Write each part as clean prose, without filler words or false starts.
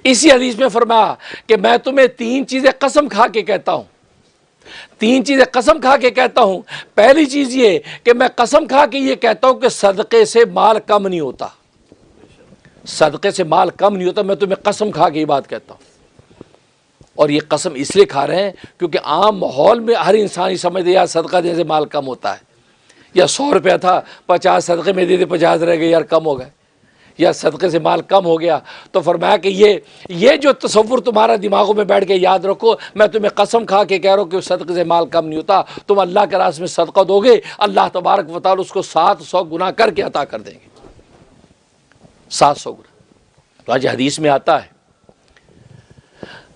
اسی حدیث میں فرمایا کہ میں تمہیں 3 چیزیں قسم کھا کے کہتا ہوں، 3 چیزیں قسم کھا کے کہتا ہوں۔ پہلی چیز یہ کہ میں قسم کھا کے یہ کہتا ہوں کہ صدقے سے مال کم نہیں ہوتا، صدقے سے مال کم نہیں ہوتا، میں تمہیں قسم کھا کے یہ بات کہتا ہوں۔ اور یہ قسم اس لیے کھا رہے ہیں کیونکہ عام ماحول میں ہر انسان ہی سمجھتے یار صدقہ دینے سے مال کم ہوتا ہے، یا 100 روپیہ تھا 50 صدقے میں دے دے 50 رہ گئے، یار کم ہو گئے، یا صدقے سے مال کم ہو گیا۔ تو فرمایا کہ یہ جو تصور تمہارا دماغوں میں بیٹھ کے یاد رکھو، میں تمہیں قسم کھا کے کہہ رہا ہوں کہ صدقے سے مال کم نہیں ہوتا۔ تم اللہ کے راستے میں صدقہ دو گے، اللہ تبارک و تعالی اس کو 700 گنا کر کے عطا کر دیں گے، 700 گنا۔ تو آج حدیث میں آتا ہے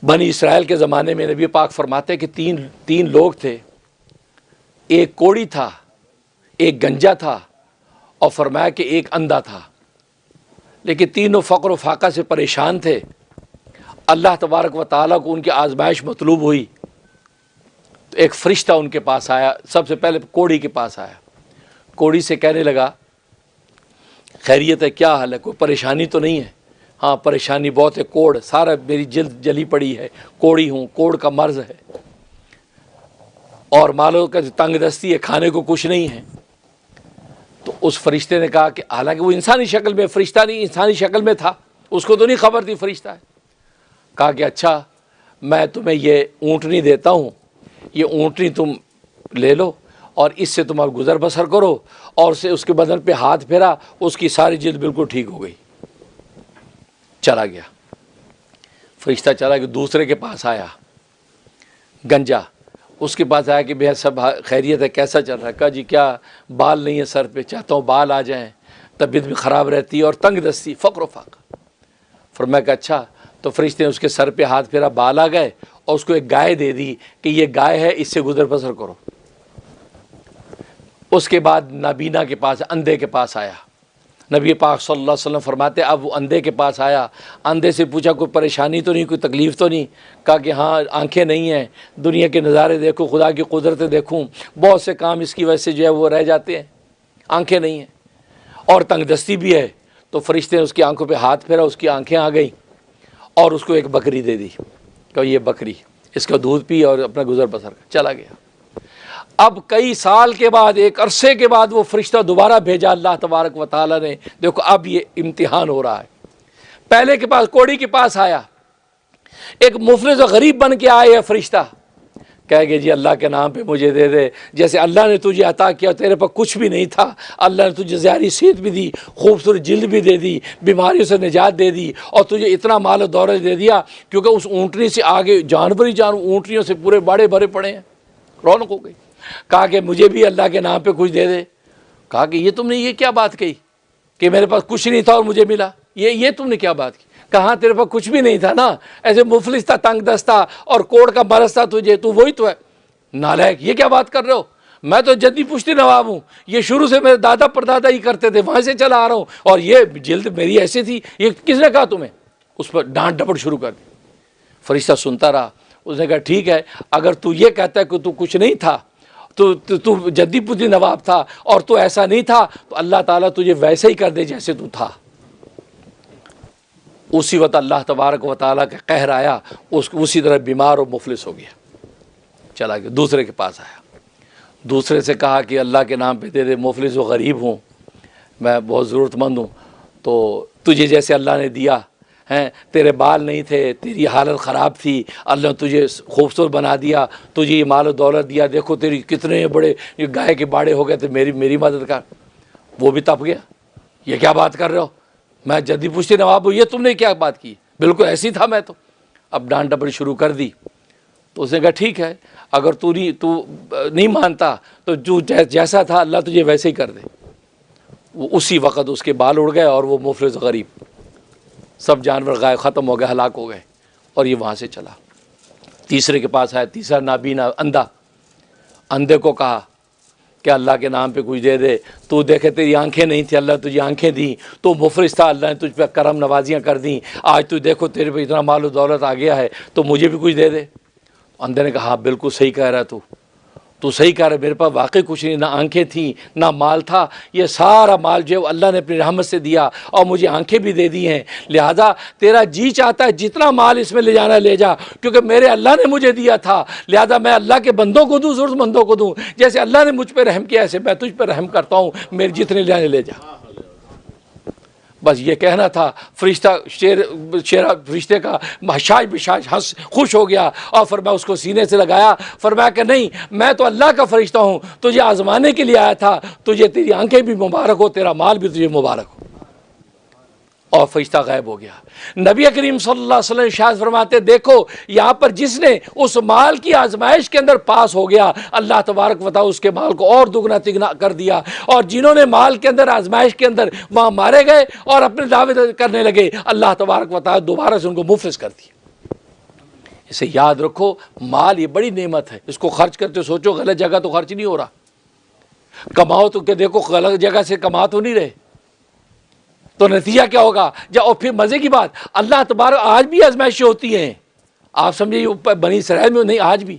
بنی اسرائیل کے زمانے میں نبی پاک فرماتے کہ تین لوگ تھے، ایک کوڑی تھا، ایک گنجا تھا، اور فرمایا کہ ایک اندھا تھا، لیکن تینوں فقر و فاقہ سے پریشان تھے۔ اللہ تبارک و تعالیٰ کو ان کی آزمائش مطلوب ہوئی تو ایک فرشتہ ان کے پاس آیا، سب سے پہلے کوڑی کے پاس آیا، کوڑی سے کہنے لگا خیریت ہے، کیا حال ہے، کوئی پریشانی تو نہیں ہے؟ ہاں پریشانی بہت ہے، کوڑ سارا میری جلد جلی پڑی ہے، کوڑی ہوں، کوڑ کا مرض ہے، اور مالوں کا تنگ دستی ہے، کھانے کو کچھ نہیں ہے۔ تو اس فرشتے نے کہا کہ حالانکہ وہ انسانی شکل میں، فرشتہ نہیں انسانی شکل میں تھا، اس کو تو نہیں خبر تھی فرشتہ ہے، کہا کہ اچھا میں تمہیں یہ اونٹنی دیتا ہوں، یہ اونٹنی تم لے لو اور اس سے تمہارا گزر بسر کرو، اور سے اس کے بدن پہ ہاتھ پھیرا، اس کی ساری جلد بالکل ٹھیک ہو گئی، چلا گیا فرشتہ، چلا گیا۔ دوسرے کے پاس آیا گنجا، اس کے پاس آیا کہ بھیا سب خیریت ہے، کیسا چل رہا ہے؟ کہا جی کیا بال نہیں ہے سر پہ، چاہتا ہوں بال آ جائیں، طبیعت بھی خراب رہتی ہے اور تنگ دستی، فقر و فاقہ۔ فرمایا کہ اچھا، تو فرشتے نے اس کے سر پہ ہاتھ پھیرا، بال آ گئے، اور اس کو ایک گائے دے دی کہ یہ گائے ہے، اس سے گزر بسر کرو۔ اس کے بعد نابینا کے پاس، اندھے کے پاس آیا، نبی پاک صلی اللہ علیہ وسلم فرماتے اب وہ اندھے کے پاس آیا، اندھے سے پوچھا کوئی پریشانی تو نہیں، کوئی تکلیف تو نہیں؟ کہا کہ ہاں آنکھیں نہیں ہیں، دنیا کے نظارے دیکھو، خدا کی قدرتیں دیکھوں، بہت سے کام اس کی وجہ سے جو ہے وہ رہ جاتے ہیں، آنکھیں نہیں ہیں اور تنگ دستی بھی ہے۔ تو فرشتے نے اس کی آنکھوں پہ ہاتھ پھیرا، اس کی آنکھیں آ گئیں، اور اس کو ایک بکری دے دی کہ یہ بکری، اس کا دودھ پی اور اپنا گزر بسر کر، چلا گیا۔ اب کئی سال کے بعد، ایک عرصے کے بعد وہ فرشتہ دوبارہ بھیجا اللہ تبارک و تعالیٰ نے، دیکھو اب یہ امتحان ہو رہا ہے۔ پہلے کے پاس کوڑی کے پاس آیا، ایک مفلس و غریب بن کے آیا یہ فرشتہ، کہہ گے جی اللہ کے نام پہ مجھے دے دے، جیسے اللہ نے تجھے عطا کیا، تیرے پاس کچھ بھی نہیں تھا، اللہ نے تجھے ظاہری صحت بھی دی، خوبصورت جلد بھی دے دی، بیماریوں سے نجات دے دی، اور تجھے اتنا مال و دولت دے دیا، کیونکہ اس اونٹنی سے آگے جانور ہی اونٹنیوں سے پورے باڑے بھرے پڑے ہیں، رونق ہو گئی۔ کہا کہ مجھے بھی اللہ کے نام پہ کچھ دے دے۔ کہا کہ یہ تم نے یہ کیا بات کہی کہ میرے پاس کچھ نہیں تھا اور مجھے ملا، یہ تم نے کیا بات کی؟ کہاں تیرے پاس کچھ بھی نہیں تھا نا، ایسے مفلس تھا، تنگ دست تھا اور کوڑ کا مرض تھا تجھے، تو وہی تو ہے نالائق، یہ کیا بات کر رہے ہو؟ میں تو جدی پشتی نواب ہوں، یہ شروع سے میرے دادا پردادا ہی کرتے تھے، وہاں سے چلا آ رہا ہوں، اور یہ جلد میری ایسی تھی، یہ کس نے کہا تمہیں؟ اس پر ڈانٹ ڈپٹ شروع کر دی۔ فرشتہ سنتا رہا، اس نے کہا ٹھیک ہے، اگر تو یہ کہتا ہے کہ تو کچھ نہیں تھا، تو جدی پشتی نواب تھا اور تو ایسا نہیں تھا، تو اللہ تعالیٰ تجھے ویسے ہی کر دے جیسے تو تھا۔ اسی وقت اللہ تبارک و تعالیٰ کا قہر آیا، اسی طرح بیمار اور مفلس ہو گیا، چلا گیا۔ دوسرے کے پاس آیا، دوسرے سے کہا کہ اللہ کے نام پہ دے دے، مفلس و غریب ہوں، میں بہت ضرورت مند ہوں، تو تجھے جیسے اللہ نے دیا ہیں، تیرے بال نہیں تھے، تیری حالت خراب تھی، اللہ نے تجھے خوبصورت بنا دیا، تجھے یہ مال و دولت دیا، دیکھو تیری کتنے بڑے یہ گائے کے باڑے ہو گئے تھے، میری مدد کر۔ وہ بھی تپ گیا، یہ کیا بات کر رہے ہو، میں جدی پشتی نواب ہوں، یہ تم نے کیا بات کی؟ بالکل ایسی تھا میں تو۔ اب ڈانٹ ڈپٹ شروع کر دی۔ تو اس نے کہا ٹھیک ہے، اگر تو نہیں مانتا تو جو جیسا تھا اللہ تجھے ویسے ہی کر دے۔ وہ اسی وقت اس کے بال اڑ گئے اور وہ مفلس غریب، سب جانور غائب، ختم ہو گئے، ہلاک ہو گئے، اور یہ وہاں سے چلا۔ تیسرے کے پاس آیا، تیسرا نابینا اندھا، اندھے کو کہا کہ اللہ کے نام پہ کچھ دے دے، تو دیکھے تیری آنکھیں نہیں تھی، اللہ تجھے آنکھیں دی، تو مفلس تھا، اللہ نے تجھ پہ کرم نوازیاں کر دیں، آج تو دیکھو تیرے پہ اتنا مال و دولت آ گیا ہے، تو مجھے بھی کچھ دے دے۔ اندھے نے کہا ہاں بالکل صحیح کہہ رہا ہے تو۔ تو صحیح کہہ رہے، میرے پاس واقعی کچھ نہیں، نہ آنکھیں تھیں نہ مال تھا، یہ سارا مال جو ہے اللہ نے اپنی رحمت سے دیا اور مجھے آنکھیں بھی دے دی ہیں، لہٰذا تیرا جی چاہتا ہے جتنا مال اس میں لے جانا لے جا، کیونکہ میرے اللہ نے مجھے دیا تھا، لہٰذا میں اللہ کے بندوں کو دوں، ضرورت مندوں کو دوں، جیسے اللہ نے مجھ پہ رحم کیا ایسے میں تجھ پہ رحم کرتا ہوں، میرے جتنے لے جانے لے جا۔ بس یہ کہنا تھا، فرشتہ فرشتے کا حشاش بشاش ہنس خوش ہو گیا اور فرمایا اس کو سینے سے لگایا، فرمایا کہ نہیں، میں تو اللہ کا فرشتہ ہوں، تجھے آزمانے کے لیے آیا تھا، تجھے تیری آنکھیں بھی مبارک ہو، تیرا مال بھی تجھے مبارک ہو۔ اور فرشتہ غائب ہو گیا۔ نبی کریم صلی اللہ علیہ وسلم ارشاد فرماتے، دیکھو یہاں پر جس نے اس مال کی آزمائش کے اندر پاس ہو گیا، اللہ تبارک و تعالی اس کے مال کو اور دگنا تگنا کر دیا، اور جنہوں نے مال کے اندر آزمائش کے اندر وہاں مارے گئے اور اپنے دعوے کرنے لگے، اللہ تبارک و تعالی دوبارہ سے ان کو مفلس کر دیا۔ اسے یاد رکھو، مال یہ بڑی نعمت ہے، اس کو خرچ کرتے سوچو غلط جگہ تو خرچ نہیں ہو رہا، کماؤ تو کہ دیکھو غلط جگہ سے کما تو نہیں رہے، تو نتیجہ کیا ہوگا؟ اور پھر مزے کی بات، اللہ تبارک آج بھی آزمائشیں ہوتی ہیں، آپ سمجھے بنی اسرائیل میں نہیں،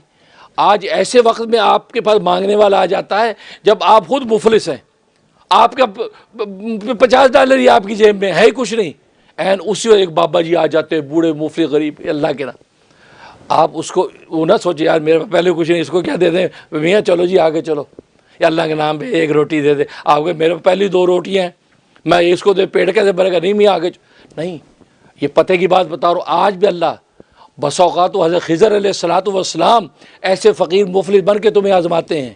آج ایسے وقت میں آپ کے پاس مانگنے والا آ جاتا ہے جب آپ خود مفلس ہیں، آپ کا $50 ہی آپ کی جیب میں ہے، کچھ نہیں، این اسی وقت ایک بابا جی آ جاتے ہیں، بوڑھے مفلس غریب اللہ کے نام، آپ اس کو وہ نہ سوچے یار میرے پہلے کچھ نہیں، اس کو کیا دے دیں میاں، چلو جی آگے چلو، یا اللہ کے نام پہ ایک روٹی دے دے، آپ کے میرے پہلی 2 روٹیاں ہیں، میں اس کو دے پیٹ کیسے بھرے گا، نہیں میاں آگے نہیں۔ یہ پتہ کی بات بتا رہا ہوں، آج بھی اللہ بس اوقات حضرت خضر علیہ السلام ایسے فقیر مفلس بن کے تمہیں آزماتے ہیں،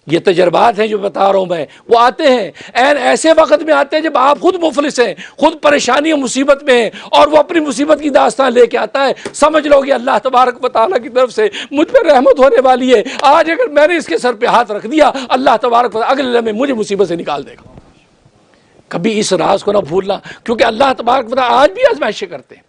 یہ تجربات ہیں جو بتا رہا ہوں میں، وہ آتے ہیں ایسے وقت میں آتے ہیں جب آپ خود مفلس ہیں، خود پریشانی اور مصیبت میں ہیں، اور وہ اپنی مصیبت کی داستان لے کے آتا ہے، سمجھ لو کہ اللہ تبارک و تعالیٰ کی طرف سے مجھ پہ رحمت ہونے والی ہے، آج اگر میں نے اس کے سر پہ ہاتھ رکھ دیا، اللہ تبارک و تعالیٰ اگلے لمحے مجھے مصیبت سے نکال دے گا۔ کبھی اس راز کو نہ بھولنا، کیونکہ اللہ تبارک و تعالیٰ آج بھی آزمائشیں کرتے ہیں،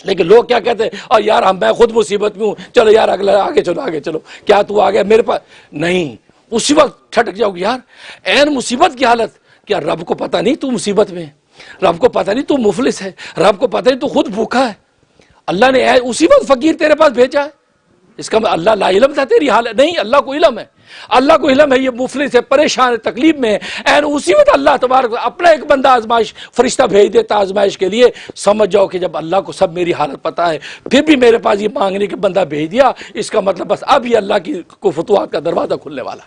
لیکن لوگ کیا کہتے ہیں، اور یار میں خود مصیبت میں ہوں، چلو یار اگلا آگے چلو، کیا تو آ گیا میرے پاس، نہیں، اسی وقت ٹھٹک جاؤ گے، یار این مصیبت کی حالت، کیا رب کو پتہ نہیں تو مصیبت میں ہے، رب کو پتہ نہیں تو مفلس ہے، رب کو پتہ نہیں تو خود بھوکا ہے، اللہ نے اسی وقت فقیر تیرے پاس بھیجا ہے، اس کا اللہ لا علم تھا تیری حالت، نہیں، اللہ کو علم ہے، اللہ کو علم ہے یہ مفلس ہے، پریشان ہے، تکلیف میں ہے، این اسی وقت اللہ تبارک اپنا ایک بندہ آزمائش فرشتہ بھیج دیتا آزمائش کے لیے، سمجھ جاؤ کہ جب اللہ کو سب میری حالت پتہ ہے، پھر بھی میرے پاس یہ مانگنے کے بندہ بھیج دیا، اس کا مطلب بس اب یہ اللہ کی کو فتوحات کا دروازہ کھلنے والا۔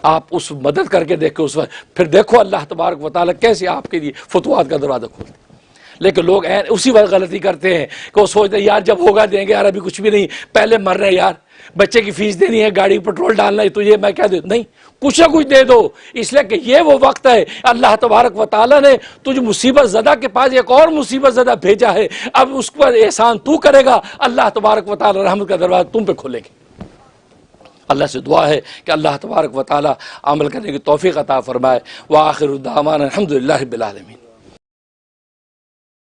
آپ اس مدد کر کے دیکھو اس وقت، پھر دیکھو اللہ تبارک و تعالیٰ کیسے آپ کے لیے فتوحات کا دروازہ کھولتے ہیں۔ لیکن لوگ اسی وقت غلطی کرتے ہیں کہ وہ سوچتے ہیں یار جب ہوگا دیں گے، یار ابھی کچھ بھی نہیں، پہلے مر رہے ہیں، یار بچے کی فیس دینی ہے، گاڑی پٹرول ڈالنا ہے، تو یہ میں کیا دے دوں، نہیں، کچھ نہ کچھ دے دو، اس لیے کہ یہ وہ وقت ہے، اللہ تبارک و تعالیٰ نے تجھ مصیبت زدہ کے پاس ایک اور مصیبت زدہ بھیجا ہے، اب اس پر احسان تو کرے گا، اللہ تبارک و تعالیٰ رحمت کا دروازہ تم پہ کھولے گے۔ اللہ سے دعا ہے کہ اللہ تبارک و تعالیٰ عمل کرنے کی توفیق عطا فرمائے۔ وآخر دعوانا الحمدللہ رب العالمین۔